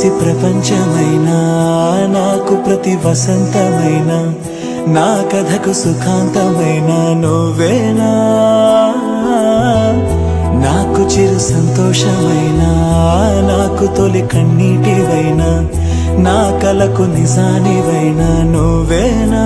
పసి ప్రపంచమైనా నాకు ప్రతి వసంతమైన నా కథకు సుఖాంతమైన నువ్వేనా నాకు చిరు సంతోషమైనా నాకు తొలి కన్నీటివైనా నా కలకు నిజానివైనా నువ్వేనా